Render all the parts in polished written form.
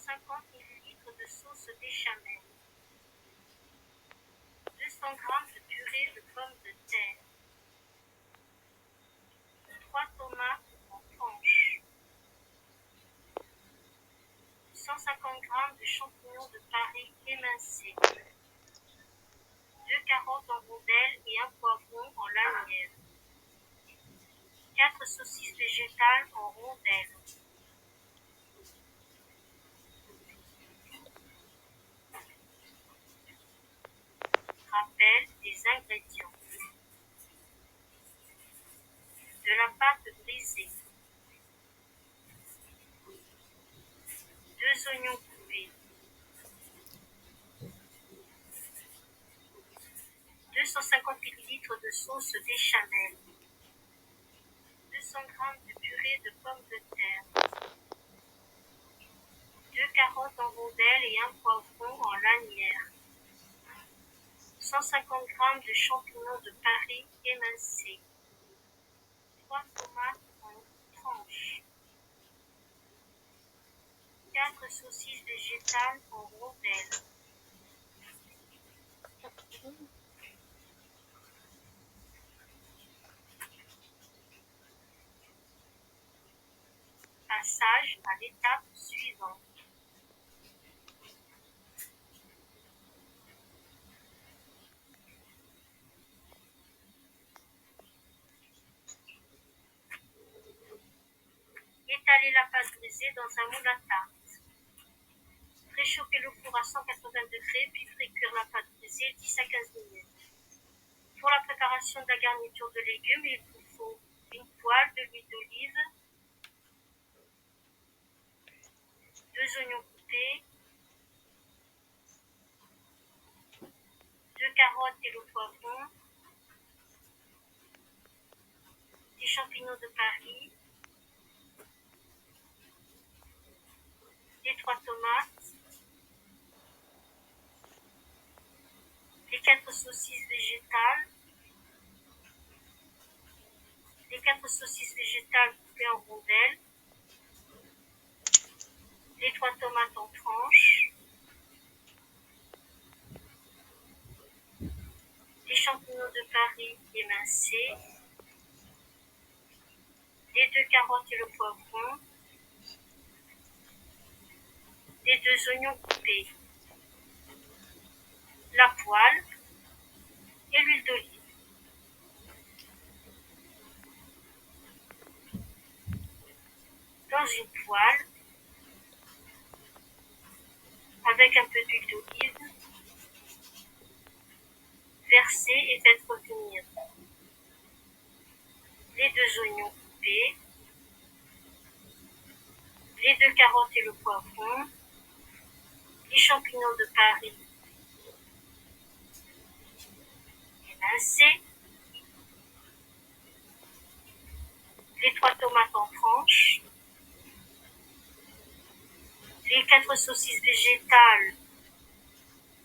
150 ml de sauce béchamel, 200 g de purée de pommes de terre, 3 tomates en tranches, 150 g de champignons de Paris émincés, 2 carottes en rondelles et un poivron en lanières, 4 saucisses végétales en rondelles, rappel des ingrédients. De la pâte brisée, 2 oignons coupés, 250 ml de sauce béchamel, 200 g de purée de pommes de terre, 2 carottes en rondelles et un poivron en lanières, 150 g de champignons de Paris émincés, 3 tomates en tranches, 4 saucisses végétales en rondelles, passage à l'étape suivante. Étalez la pâte brisée dans un moule à tarte. Réchauffez le four à 180 degrés, puis faites cuire la pâte brisée 10 à 15 minutes. Pour la préparation de la garniture de légumes, il vous faut une poêle de l'huile d'olive, 2 oignons coupés, 2 carottes et le poivron, des champignons de Paris, les 3 tomates, les 4 saucisses végétales, coupées en rondelles, les 3 tomates en tranches, les champignons de Paris émincés, les 2 carottes et le poivron, les 2 oignons coupés, la poêle et l'huile d'olive. Dans une poêle, avec un peu d'huile d'olive, versez et faites revenir les 2 oignons coupés, les 2 carottes et le poivron, les champignons de Paris émincés, les 3 tomates en tranches, les 4 saucisses végétales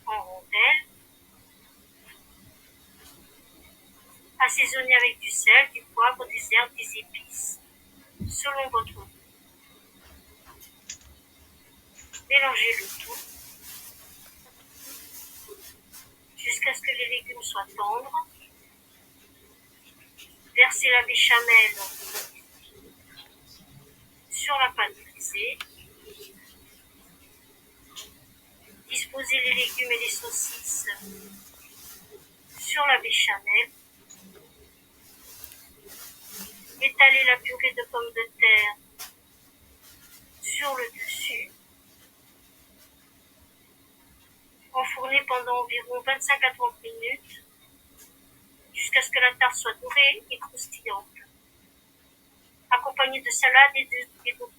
en rondelles, assaisonnez avec du sel, du poivre, des herbes, des épices, selon votre goût. Mélangez le tout jusqu'à ce que les légumes soient tendres. Versez la béchamel sur la pâte brisée. Disposez les légumes et les saucisses sur la béchamel. Étalez la purée de pommes de terre sur le dessus. Enfournez pendant environ 25 à 30 minutes jusqu'à ce que la tarte soit dorée et croustillante, accompagnée de salade et d'eau.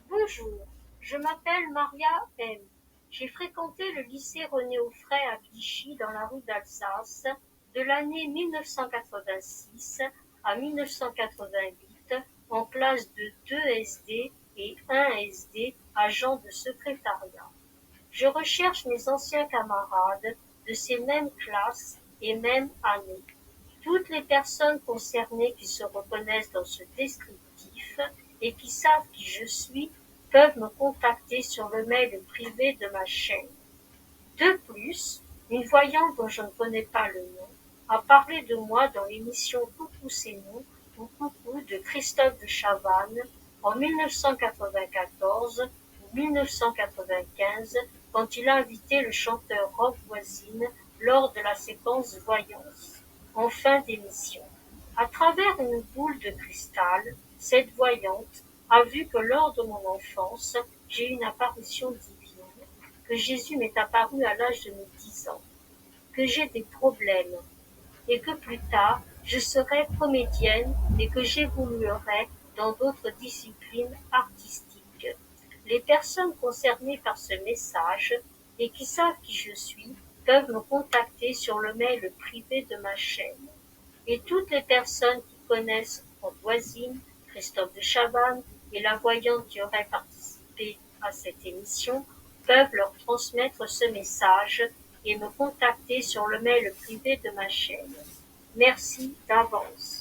Bonjour, je m'appelle Maria M. J'ai fréquenté le lycée René Auffray à Vichy dans la rue d'Alsace de l'année 1986 à 1988 en classe de 2 SD et 1 SD agent de secrétariat. Je recherche mes anciens camarades de ces mêmes classes et mêmes années. Toutes les personnes concernées qui se reconnaissent dans ce descriptif et qui savent qui je suis peuvent me contacter sur le mail privé de ma chaîne. De plus, une voyante dont je ne connais pas le nom a parlé de moi dans l'émission Coucou c'est nous ou Coucou de Christophe de Chavannes en 1994 ou 1995 quand il a invité le chanteur Rob Voisine lors de la séquence Voyance, en fin d'émission. À travers une boule de cristal, cette voyante a vu que lors de mon enfance, j'ai eu une apparition divine, que Jésus m'est apparu à l'âge de mes 10 ans, que j'ai des problèmes et que plus tard je serai comédienne et que j'évoluerai dans d'autres disciplines artistiques. Les personnes concernées par ce message et qui savent qui je suis peuvent me contacter sur le mail privé de ma chaîne. Et toutes les personnes qui connaissent en voisine Christophe de Chavannes et la voyante qui aurait participé à cette émission peuvent leur transmettre ce message et me contacter sur le mail privé de ma chaîne. Merci d'avance.